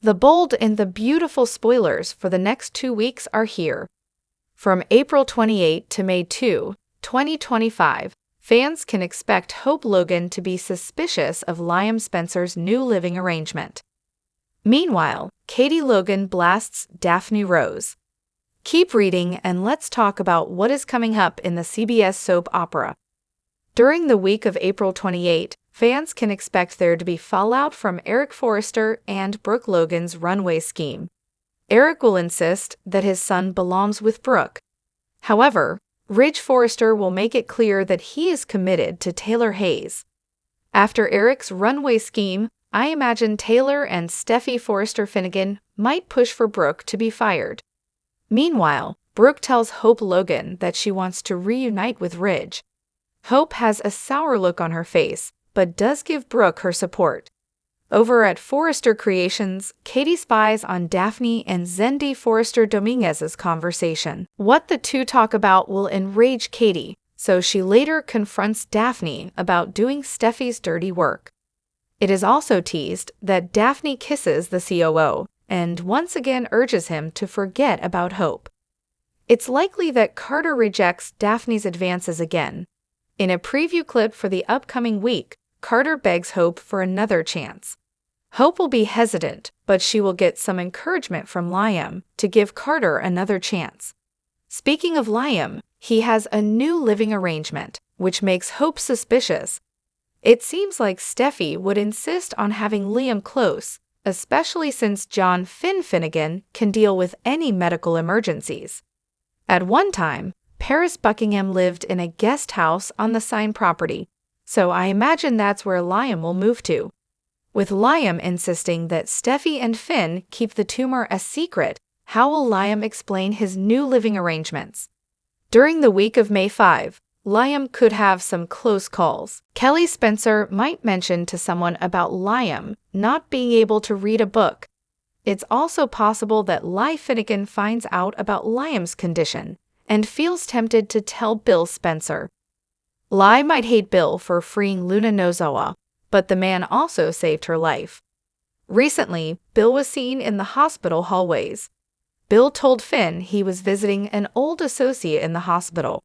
The bold and the beautiful spoilers for the next 2 weeks are here. From April 28 to May 2, 2025, fans can expect Hope Logan to be suspicious of Liam Spencer's new living arrangement. Meanwhile, Katie Logan blasts Daphne Rose. Keep reading and let's talk about what is coming up in the CBS soap opera. During the week of April 28, fans can expect there to be fallout from Eric Forrester and Brooke Logan's runway scheme. Eric will insist that his son belongs with Brooke. However, Ridge Forrester will make it clear that he is committed to Taylor Hayes. After Eric's runway scheme, I imagine Taylor and Steffy Forrester Finnegan might push for Brooke to be fired. Meanwhile, Brooke tells Hope Logan that she wants to reunite with Ridge. Hope has a sour look on her face, but does give Brooke her support. Over at Forrester Creations, Katie spies on Daphne and Zendi Forrester Dominguez's conversation. What the two talk about will enrage Katie, so she later confronts Daphne about doing Steffy's dirty work. It is also teased that Daphne kisses the COO and once again urges him to forget about Hope. It's likely that Carter rejects Daphne's advances again. In a preview clip for the upcoming week, Carter begs Hope for another chance. Hope will be hesitant, but she will get some encouragement from Liam to give Carter another chance. Speaking of Liam, he has a new living arrangement, which makes Hope suspicious. It seems like Steffy would insist on having Liam close, especially since John Finnegan can deal with any medical emergencies. At one time, Paris Buckingham lived in a guest house on the Sign property, so I imagine that's where Liam will move to. With Liam insisting that Steffy and Finn keep the tumor a secret, how will Liam explain his new living arrangements? During the week of May 5, Liam could have some close calls. Kelly Spencer might mention to someone about Liam not being able to read a book. It's also possible that Li Finnegan finds out about Liam's condition and feels tempted to tell Bill Spencer. Li might hate Bill for freeing Luna Nozawa, but the man also saved her life. Recently, Bill was seen in the hospital hallways. Bill told Finn he was visiting an old associate in the hospital.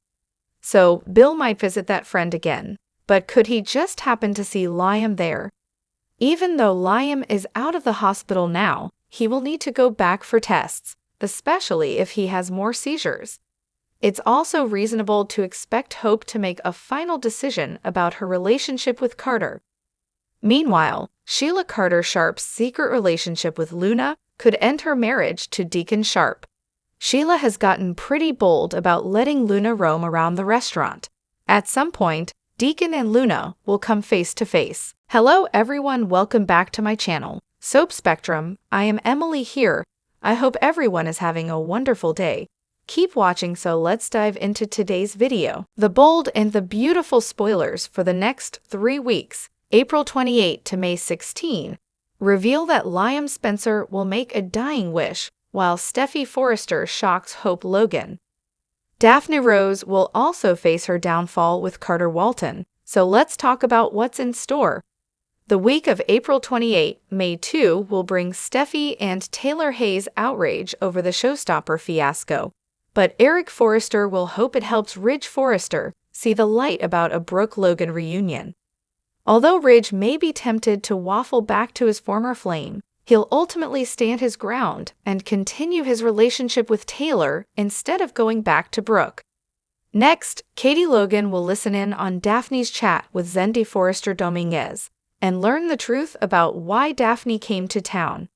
So, Bill might visit that friend again, but could he just happen to see Liam there? Even though Liam is out of the hospital now, he will need to go back for tests, especially if he has more seizures. It's also reasonable to expect Hope to make a final decision about her relationship with Carter. Meanwhile, Sheila Carter Sharp's secret relationship with Luna could end her marriage to Deacon Sharp. Sheila has gotten pretty bold about letting Luna roam around the restaurant. At some point, Deacon and Luna will come face to face. Hello everyone, welcome back to my channel, Soap Spectrum. I am Emily here. I hope everyone is having a wonderful day. Keep watching, so let's dive into today's video. The bold and the beautiful spoilers for the next 3 weeks, April 28 to May 16, reveal that Liam Spencer will make a dying wish while Steffy Forrester shocks Hope Logan. Daphne Rose will also face her downfall with Carter Walton, so let's talk about what's in store. The week of April 28, May 2 will bring Steffy and Taylor Hayes outrage over the showstopper fiasco, but Eric Forrester will hope it helps Ridge Forrester see the light about a Brooke Logan reunion. Although Ridge may be tempted to waffle back to his former flame, he'll ultimately stand his ground and continue his relationship with Taylor instead of going back to Brooke. Next, Katie Logan will listen in on Daphne's chat with Zendi Forrester Dominguez and learn the truth about why Daphne came to town.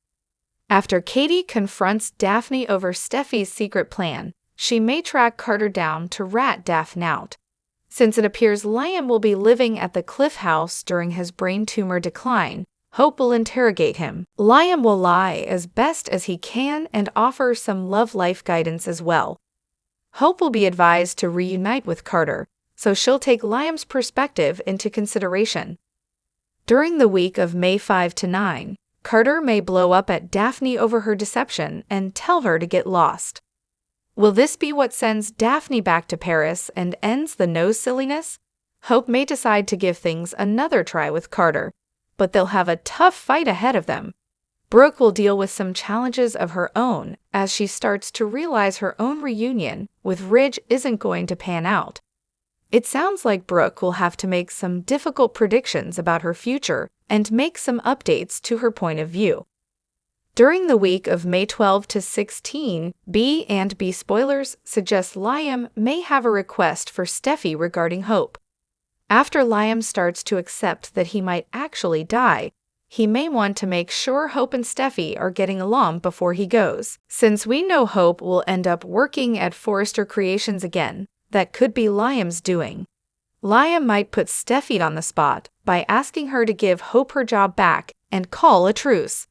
After Katie confronts Daphne over Steffy's secret plan, she may track Carter down to rat Daphne out. Since it appears Liam will be living at the Cliff House during his brain tumor decline, Hope will interrogate him. Liam will lie as best as he can and offer some love life guidance as well. Hope will be advised to reunite with Carter, so she'll take Liam's perspective into consideration. During the week of May 5 to 9, Carter may blow up at Daphne over her deception and tell her to get lost. Will this be what sends Daphne back to Paris and ends the nose silliness? Hope may decide to give things another try with Carter, but they'll have a tough fight ahead of them. Brooke will deal with some challenges of her own as she starts to realize her own reunion with Ridge isn't going to pan out. It sounds like Brooke will have to make some difficult predictions about her future and make some updates to her point of view. During the week of May 12 to 16, B&B spoilers suggest Liam may have a request for Steffy regarding Hope. After Liam starts to accept that he might actually die, he may want to make sure Hope and Steffy are getting along before he goes. Since we know Hope will end up working at Forrester Creations again, that could be Liam's doing. Liam might put Steffy on the spot by asking her to give Hope her job back and call a truce.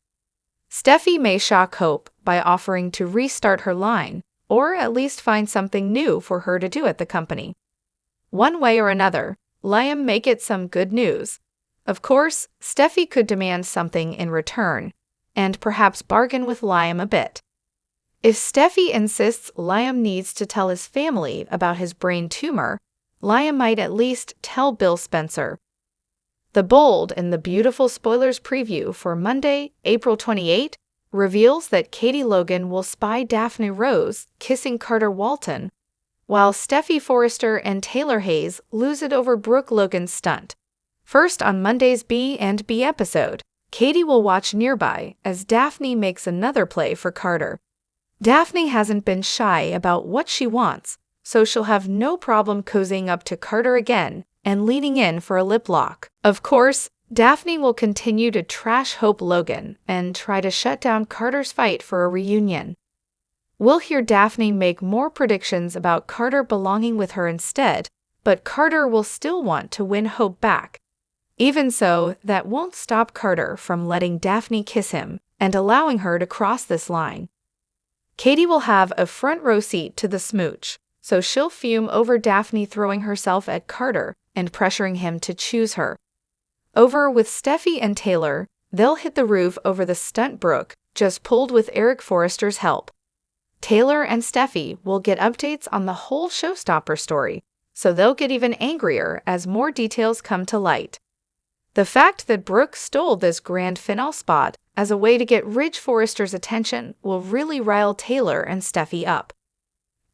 Steffy may shock Hope by offering to restart her line, or at least find something new for her to do at the company. One way or another, Liam may get some good news. Of course, Steffy could demand something in return, and perhaps bargain with Liam a bit. If Steffy insists Liam needs to tell his family about his brain tumor, Liam might at least tell Bill Spencer. The bold and the beautiful spoilers preview for Monday, April 28, reveals that Katie Logan will spy Daphne Rose kissing Carter Walton, while Steffy Forrester and Taylor Hayes lose it over Brooke Logan's stunt. First on Monday's B&B episode, Katie will watch nearby as Daphne makes another play for Carter. Daphne hasn't been shy about what she wants, so she'll have no problem cozying up to Carter again and leaning in for a lip lock. Of course, Daphne will continue to trash Hope Logan and try to shut down Carter's fight for a reunion. We'll hear Daphne make more predictions about Carter belonging with her instead, but Carter will still want to win Hope back. Even so, that won't stop Carter from letting Daphne kiss him and allowing her to cross this line. Katie will have a front row seat to the smooch, so she'll fume over Daphne throwing herself at Carter and pressuring him to choose her. Over with Steffy and Taylor, they'll hit the roof over the stunt Brooke just pulled with Eric Forrester's help. Taylor and Steffy will get updates on the whole showstopper story, so they'll get even angrier as more details come to light. The fact that Brooke stole this grand finale spot as a way to get Ridge Forrester's attention will really rile Taylor and Steffy up.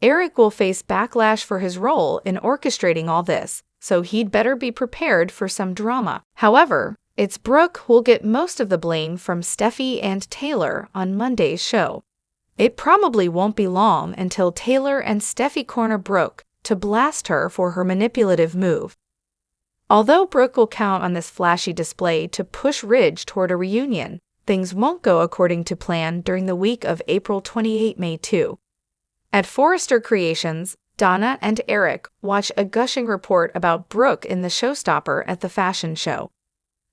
Eric will face backlash for his role in orchestrating all this, so he'd better be prepared for some drama. However, it's Brooke who'll get most of the blame from Steffy and Taylor on Monday's show. It probably won't be long until Taylor and Steffy corner Brooke to blast her for her manipulative move. Although Brooke will count on this flashy display to push Ridge toward a reunion, things won't go according to plan during the week of April 28-May 2. At Forrester Creations, Donna and Eric watch a gushing report about Brooke in the showstopper at the fashion show.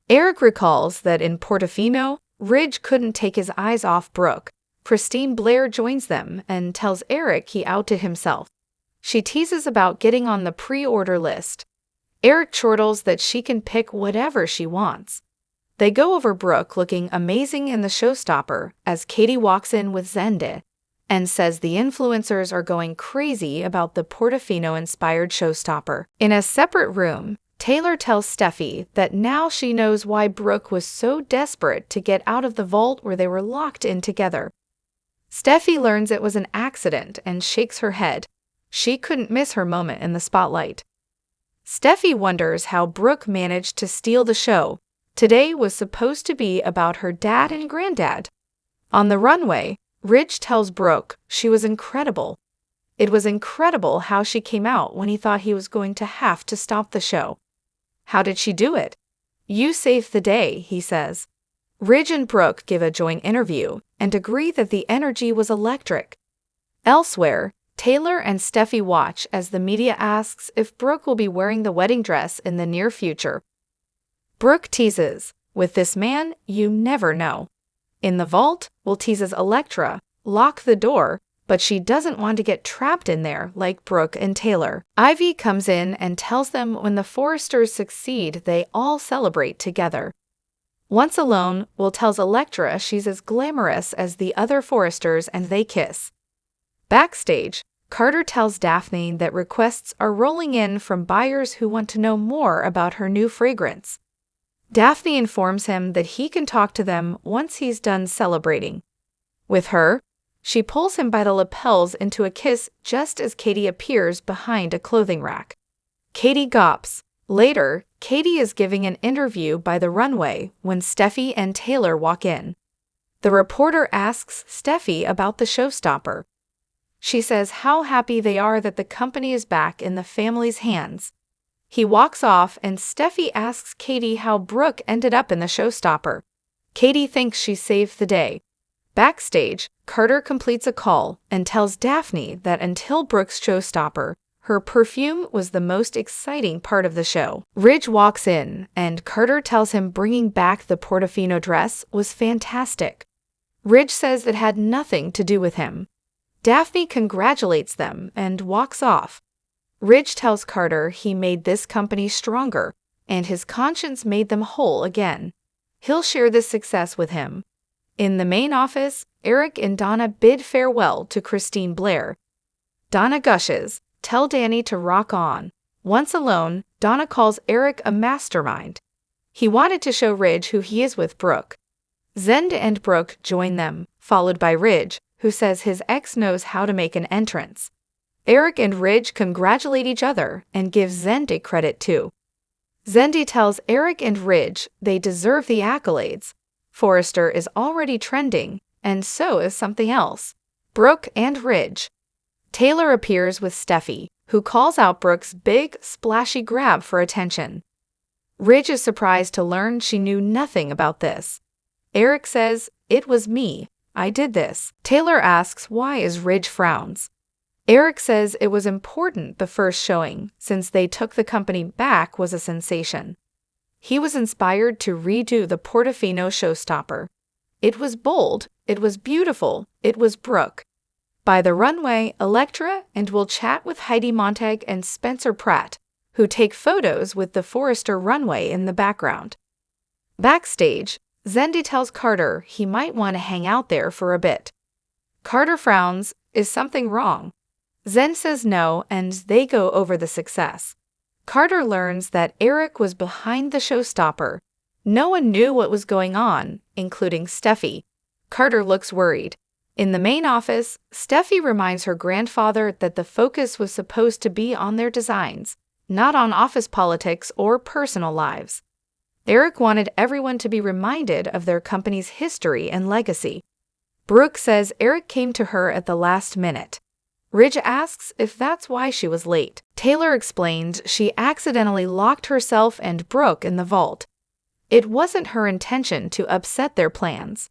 Eric recalls that in Portofino, Ridge couldn't take his eyes off Brooke. Christine Blair joins them and tells Eric he outed himself. She teases about getting on the pre-order list. Eric chortles that she can pick whatever she wants. They go over Brooke looking amazing in the showstopper as Katie walks in with Zende and says the influencers are going crazy about the Portofino-inspired showstopper. In a separate room, Taylor tells Steffy that now she knows why Brooke was so desperate to get out of the vault where they were locked in together. Steffy learns it was an accident and shakes her head. She couldn't miss her moment in the spotlight. Steffy wonders how Brooke managed to steal the show. Today was supposed to be about her dad and granddad. On the runway, Ridge tells Brooke she was incredible. It was incredible how she came out when he thought he was going to have to stop the show. How did she do it? You saved the day, he says. Ridge and Brooke give a joint interview and agree that the energy was electric. Elsewhere, Taylor and Steffy watch as the media asks if Brooke will be wearing the wedding dress in the near future. Brooke teases, "With this man, you never know." In the vault, Will teases Elektra, "Lock the door," but she doesn't want to get trapped in there like Brooke and Taylor. Ivy comes in and tells them when the Forresters succeed, they all celebrate together. Once alone, Will tells Elektra she's as glamorous as the other Forresters and they kiss. Backstage, Carter tells Daphne that requests are rolling in from buyers who want to know more about her new fragrance. Daphne informs him that he can talk to them once he's done celebrating. With her, she pulls him by the lapels into a kiss just as Katie appears behind a clothing rack. Katie gawps. Later, Katie is giving an interview by the runway when Steffy and Taylor walk in. The reporter asks Steffy about the showstopper. She says how happy they are that the company is back in the family's hands. He walks off and Steffy asks Katie how Brooke ended up in the showstopper. Katie thinks she saved the day. Backstage, Carter completes a call and tells Daphne that until Brooke's showstopper, her perfume was the most exciting part of the show. Ridge walks in, and Carter tells him bringing back the Portofino dress was fantastic. Ridge says it had nothing to do with him. Daphne congratulates them and walks off. Ridge tells Carter he made this company stronger, and his conscience made them whole again. He'll share this success with him. In the main office, Eric and Donna bid farewell to Christine Blair. Donna gushes, "Tell Danny to rock on." Once alone, Donna calls Eric a mastermind. He wanted to show Ridge who he is with Brooke. Zend and Brooke join them, followed by Ridge, who says his ex knows how to make an entrance. Eric and Ridge congratulate each other and give Zendy credit too. Zendy tells Eric and Ridge they deserve the accolades. Forrester is already trending, and so is something else. Brooke and Ridge. Taylor appears with Steffy, who calls out Brooke's big, splashy grab for attention. Ridge is surprised to learn she knew nothing about this. Eric says, "It was me. I did this." Taylor asks why as Ridge frowns. Eric says it was important the first showing, since they took the company back was a sensation. He was inspired to redo the Portofino showstopper. It was bold, it was beautiful, it was Brooke. By the runway, Elektra and will chat with Heidi Montag and Spencer Pratt, who take photos with the Forrester runway in the background. Backstage, Zendy tells Carter he might want to hang out there for a bit. Carter frowns. Is something wrong? Zen says no, and they go over the success. Carter learns that Eric was behind the showstopper. No one knew what was going on, including Steffy. Carter looks worried. In the main office, Steffy reminds her grandfather that the focus was supposed to be on their designs, not on office politics or personal lives. Eric wanted everyone to be reminded of their company's history and legacy. Brooke says Eric came to her at the last minute. Ridge asks if that's why she was late. Taylor explains she accidentally locked herself and Brooke in the vault. It wasn't her intention to upset their plans.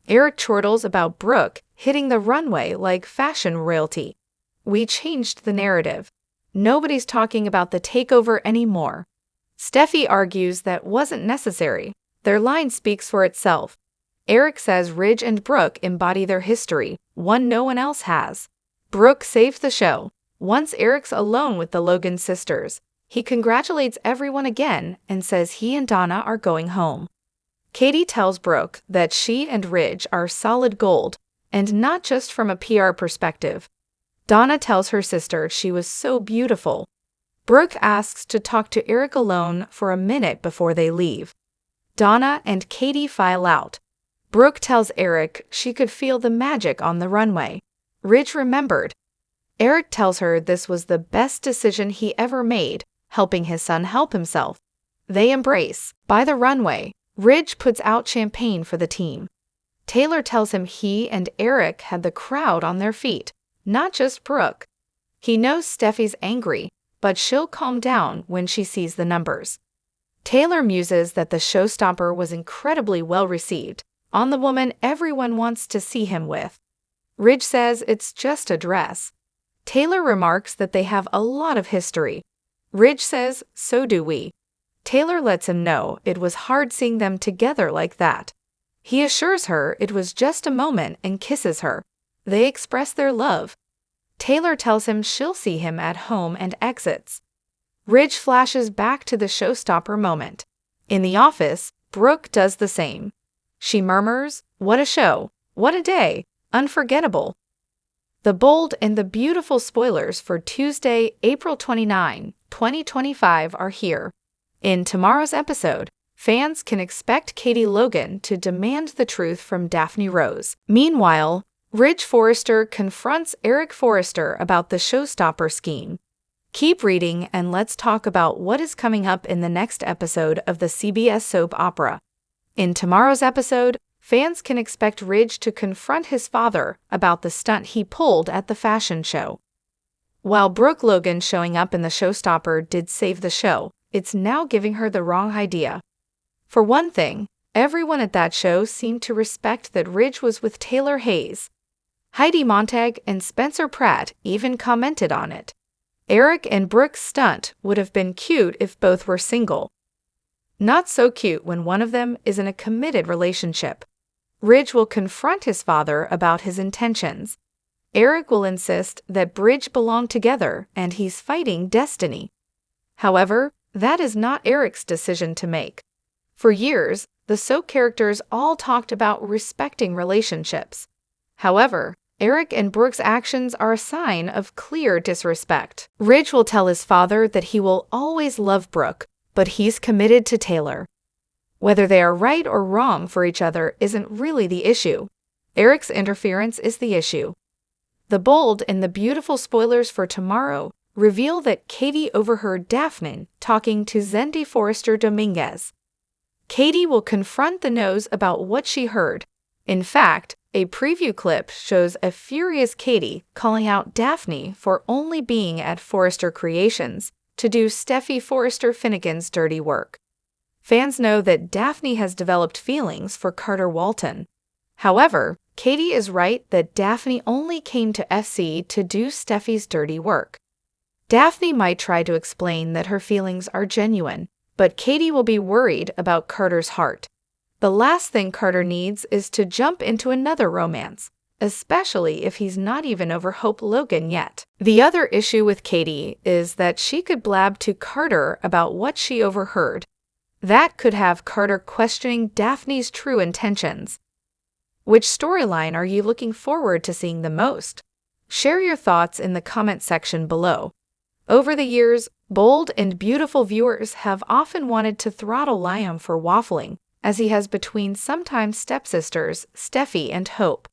Eric chortles about Brooke hitting the runway like fashion royalty. We changed the narrative. Nobody's talking about the takeover anymore. Steffy argues that wasn't necessary. Their line speaks for itself. Eric says Ridge and Brooke embody their history, one no one else has. Brooke saves the show. Once Eric's alone with the Logan sisters, he congratulates everyone again and says he and Donna are going home. Katie tells Brooke that she and Ridge are solid gold, and not just from a PR perspective. Donna tells her sister she was so beautiful. Brooke asks to talk to Eric alone for a minute before they leave. Donna and Katie file out. Brooke tells Eric she could feel the magic on the runway. Ridge remembered. Eric tells her this was the best decision he ever made, helping his son help himself. They embrace. By the runway, Ridge puts out champagne for the team. Taylor tells him he and Eric had the crowd on their feet, not just Brooke. He knows Steffi's angry, but she'll calm down when she sees the numbers. Taylor muses that the showstopper was incredibly well received, on the woman everyone wants to see him with. Ridge says it's just a dress. Taylor remarks that they have a lot of history. Ridge says, so do we. Taylor lets him know it was hard seeing them together like that. He assures her it was just a moment and kisses her. They express their love. Taylor tells him she'll see him at home and exits. Ridge flashes back to the showstopper moment. In the office, Brooke does the same. She murmurs, "What a show! What a day! Unforgettable." The bold and the beautiful spoilers for Tuesday, April 29, 2025 are here. In tomorrow's episode, fans can expect Katie Logan to demand the truth from Daphne Rose. Meanwhile, Ridge Forrester confronts Eric Forrester about the showstopper scheme. Keep reading and let's talk about what is coming up in the next episode of the CBS soap opera. In tomorrow's episode, fans can expect Ridge to confront his father about the stunt he pulled at the fashion show. While Brooke Logan showing up in the showstopper did save the show, it's now giving her the wrong idea. For one thing, everyone at that show seemed to respect that Ridge was with Taylor Hayes. Heidi Montag and Spencer Pratt even commented on it. Eric and Brooke's stunt would have been cute if both were single. Not so cute when one of them is in a committed relationship. Ridge will confront his father about his intentions. Eric will insist that Bridge belong together and he's fighting destiny. However, that is not Eric's decision to make. For years, the soap characters all talked about respecting relationships. However, Eric and Brooke's actions are a sign of clear disrespect. Ridge will tell his father that he will always love Brooke, but he's committed to Taylor. Whether they are right or wrong for each other isn't really the issue. Eric's interference is the issue. The bold and the beautiful spoilers for tomorrow reveal that Katie overheard Daphne talking to Zendy Forrester Dominguez. Katie will confront the nose about what she heard. In fact, a preview clip shows a furious Katie calling out Daphne for only being at Forrester Creations to do Steffy Forrester Finnegan's dirty work. Fans know that Daphne has developed feelings for Carter Walton. However, Katie is right that Daphne only came to FC to do Steffy's dirty work. Daphne might try to explain that her feelings are genuine, but Katie will be worried about Carter's heart. The last thing Carter needs is to jump into another romance, especially if he's not even over Hope Logan yet. The other issue with Katie is that she could blab to Carter about what she overheard. That could have Carter questioning Daphne's true intentions. Which storyline are you looking forward to seeing the most? Share your thoughts in the comment section below. Over the years, bold and beautiful viewers have often wanted to throttle Liam for waffling, as he has between sometimes stepsisters Steffy and Hope.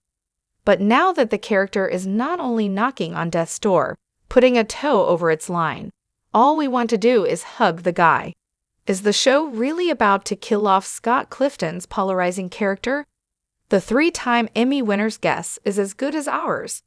But now that the character is not only knocking on death's door, putting a toe over its line, all we want to do is hug the guy. Is the show really about to kill off Scott Clifton's polarizing character? The 3-time Emmy winner's guess is as good as ours.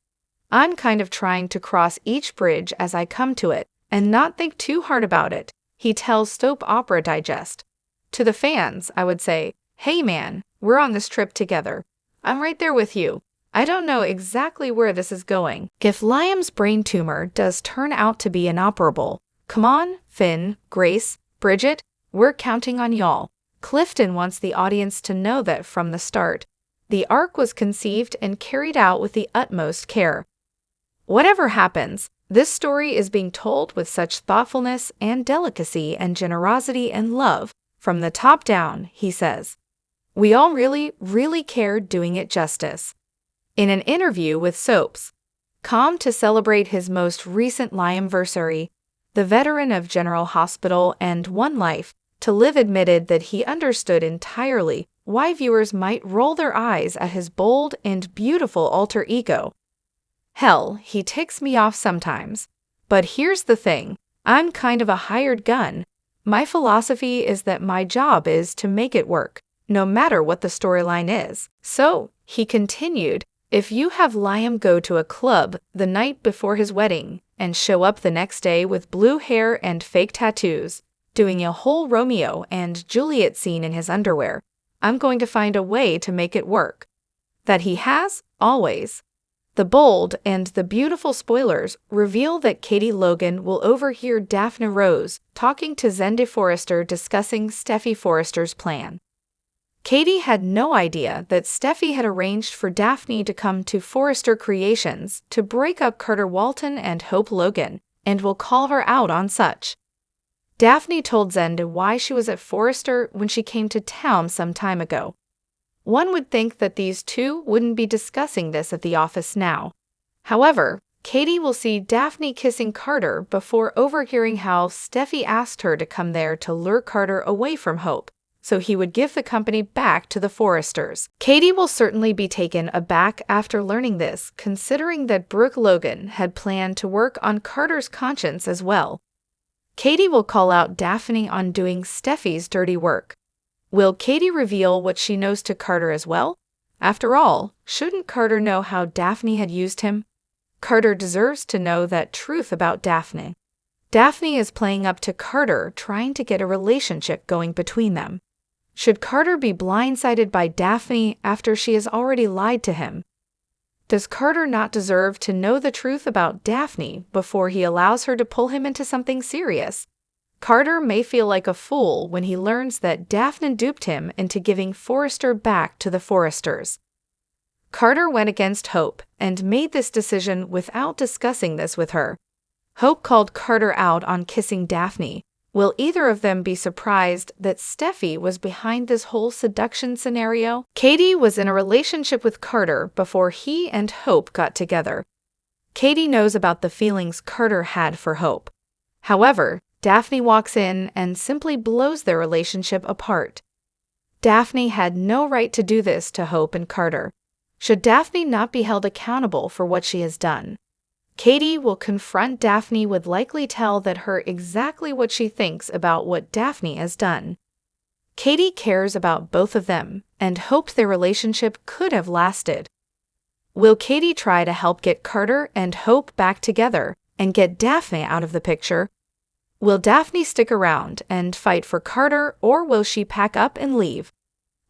I'm kind of trying to cross each bridge as I come to it and not think too hard about it, he tells Soap Opera Digest. To the fans, I would say, hey man, we're on this trip together. I'm right there with you. I don't know exactly where this is going. If Liam's brain tumor does turn out to be inoperable, come on, Finn, Grace, Bridget, we're counting on y'all. Clifton wants the audience to know that from the start, the arc was conceived and carried out with the utmost care. Whatever happens, this story is being told with such thoughtfulness and delicacy and generosity and love, from the top down, he says. We all really cared doing it justice. In an interview with Soaps.com to celebrate his most recent Liamversary, the veteran of General Hospital and One Life to Live admitted that he understood entirely why viewers might roll their eyes at his bold and beautiful alter ego. Hell, he ticks me off sometimes. But here's the thing, I'm kind of a hired gun. My philosophy is that my job is to make it work, no matter what the storyline is. So, he continued, if you have Liam go to a club the night before his wedding and show up the next day with blue hair and fake tattoos, doing a whole Romeo and Juliet scene in his underwear, I'm going to find a way to make it work. That he has, always. The bold and the beautiful spoilers reveal that Katie Logan will overhear Daphne Rose talking to Zendy Forrester discussing Steffy Forrester's plan. Katie had no idea that Steffy had arranged for Daphne to come to Forrester Creations to break up Carter Walton and Hope Logan, and will call her out on such. Daphne told Zendy why she was at Forrester when she came to town some time ago. One would think that these two wouldn't be discussing this at the office now. However, Katie will see Daphne kissing Carter before overhearing how Steffy asked her to come there to lure Carter away from Hope. so he would give the company back to the Forresters. Katie will certainly be taken aback after learning this, considering that Brooke Logan had planned to work on Carter's conscience as well. Katie will call out Daphne on doing Steffy's dirty work. Will Katie reveal what she knows to Carter as well? After all, shouldn't Carter know how Daphne had used him? Carter deserves to know that truth about Daphne. Daphne is playing up to Carter, trying to get a relationship going between them. Should Carter be blindsided by Daphne after she has already lied to him? Does Carter not deserve to know the truth about Daphne before he allows her to pull him into something serious? Carter may feel like a fool when he learns that Daphne duped him into giving Forrester back to the Forresters. Carter went against Hope and made this decision without discussing this with her. Hope called Carter out on kissing Daphne. Will either of them be surprised that Steffy was behind this whole seduction scenario? Katie was in a relationship with Carter before he and Hope got together. Katie knows about the feelings Carter had for Hope. However, Daphne walks in and simply blows their relationship apart. Daphne had no right to do this to Hope and Carter. Should Daphne not be held accountable for what she has done? Katie will confront Daphne, would likely tell her exactly what she thinks about what Daphne has done. Katie cares about both of them and hoped their relationship could have lasted. Will Katie try to help get Carter and Hope back together and get Daphne out of the picture? Will Daphne stick around and fight for Carter, or will she pack up and leave?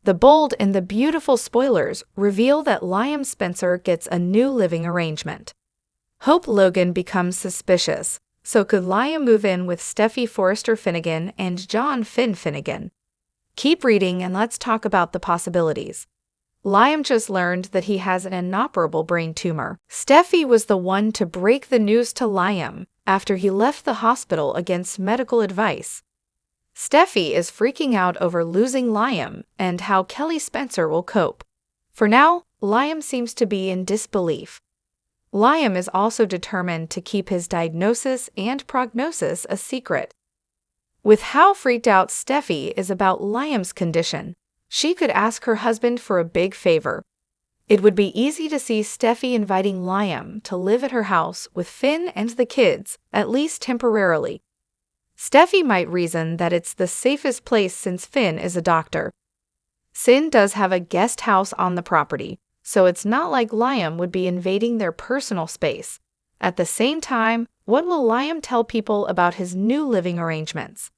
The bold and the beautiful spoilers reveal that Liam Spencer gets a new living arrangement. Hope Logan becomes suspicious, so could Liam move in with Steffy Forrester Finnegan and John Finn Finnegan? Keep reading and let's talk about the possibilities. Liam just learned that he has an inoperable brain tumor. Steffy was the one to break the news to Liam after he left the hospital against medical advice. Steffy is freaking out over losing Liam and how Kelly Spencer will cope. For now, Liam seems to be in disbelief. Liam is also determined to keep his diagnosis and prognosis a secret. With how freaked out Steffy is about Liam's condition, she could ask her husband for a big favor. It would be easy to see Steffy inviting Liam to live at her house with Finn and the kids, at least temporarily. Steffy might reason that it's the safest place since Finn is a doctor. Sin does have a guest house on the property, so it's not like Liam would be invading their personal space. At the same time, what will Liam tell people about his new living arrangements?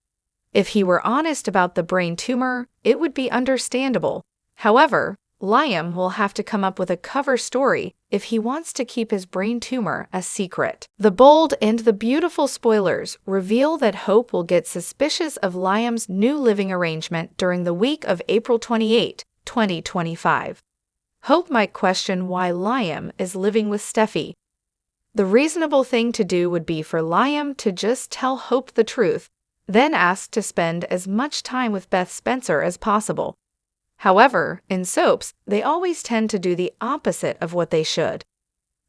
If he were honest about the brain tumor, it would be understandable. However, Liam will have to come up with a cover story if he wants to keep his brain tumor a secret. The bold and the beautiful spoilers reveal that Hope will get suspicious of Liam's new living arrangement during the week of April 28, 2025. Hope might question why Liam is living with Steffy. The reasonable thing to do would be for Liam to just tell Hope the truth, then ask to spend as much time with Beth Spencer as possible. However, in soaps, they always tend to do the opposite of what they should.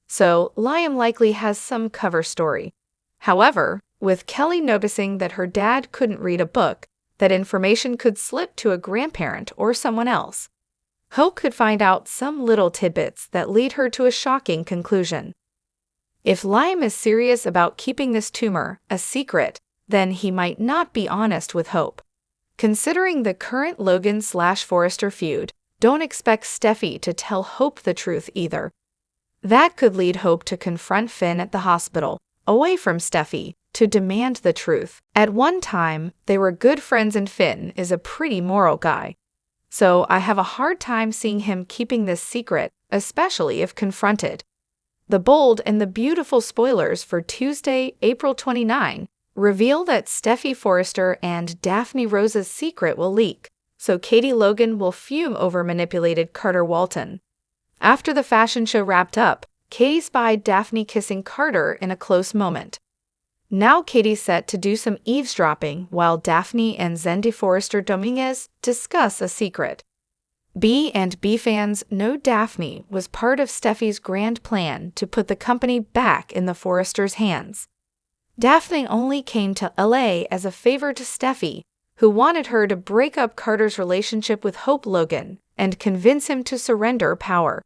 So, Liam likely has some cover story. However, with Kelly noticing that her dad couldn't read a book, that information could slip to a grandparent or someone else. Hope could find out some little tidbits that lead her to a shocking conclusion. If Liam is serious about keeping this tumor a secret, then he might not be honest with Hope. Considering the current Logan/Forrester feud, don't expect Steffy to tell Hope the truth either. That could lead Hope to confront Finn at the hospital, away from Steffy, to demand the truth. At one time, they were good friends and Finn is a pretty moral guy. So I have a hard time seeing him keeping this secret, especially if confronted. The bold and the beautiful spoilers for Tuesday, April 29, reveal that Steffy Forrester and Daphne Rose's secret will leak, so Katie Logan will fume over manipulated Carter Walton. After the fashion show wrapped up, Katie spied Daphne kissing Carter in a close moment. Now Katie's set to do some eavesdropping while Daphne and Zendy Forrester Dominguez discuss a secret. B and B fans know Daphne was part of Steffy's grand plan to put the company back in the Forresters' hands. Daphne only came to LA as a favor to Steffy, who wanted her to break up Carter's relationship with Hope Logan and convince him to surrender power.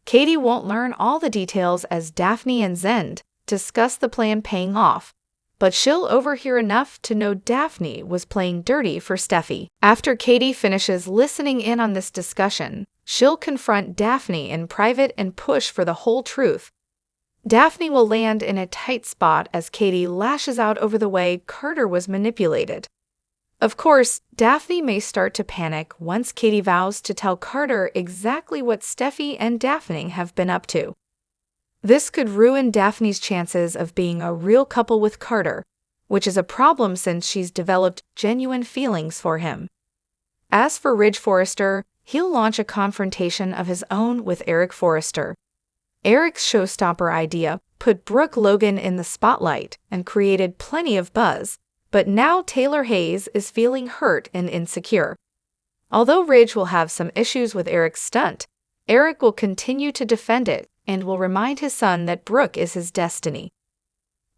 Katie won't learn all the details as Daphne and Zend discuss the plan paying off, but she'll overhear enough to know Daphne was playing dirty for Steffy. After Katie finishes listening in on this discussion, she'll confront Daphne in private and push for the whole truth. Daphne will land in a tight spot as Katie lashes out over the way Carter was manipulated. Of course, Daphne may start to panic once Katie vows to tell Carter exactly what Steffy and Daphne have been up to. This could ruin Daphne's chances of being a real couple with Carter, which is a problem since she's developed genuine feelings for him. As for Ridge Forrester, he'll launch a confrontation of his own with Eric Forrester. Eric's showstopper idea put Brooke Logan in the spotlight and created plenty of buzz, but now Taylor Hayes is feeling hurt and insecure. Although Ridge will have some issues with Eric's stunt, Eric will continue to defend it and will remind his son that Brooke is his destiny.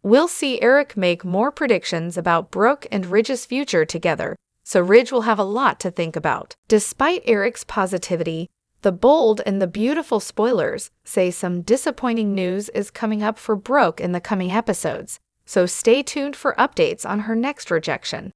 We'll see Eric make more predictions about Brooke and Ridge's future together, so Ridge will have a lot to think about. Despite Eric's positivity, the bold and the beautiful spoilers say some disappointing news is coming up for Brooke in the coming episodes, so stay tuned for updates on her next rejection.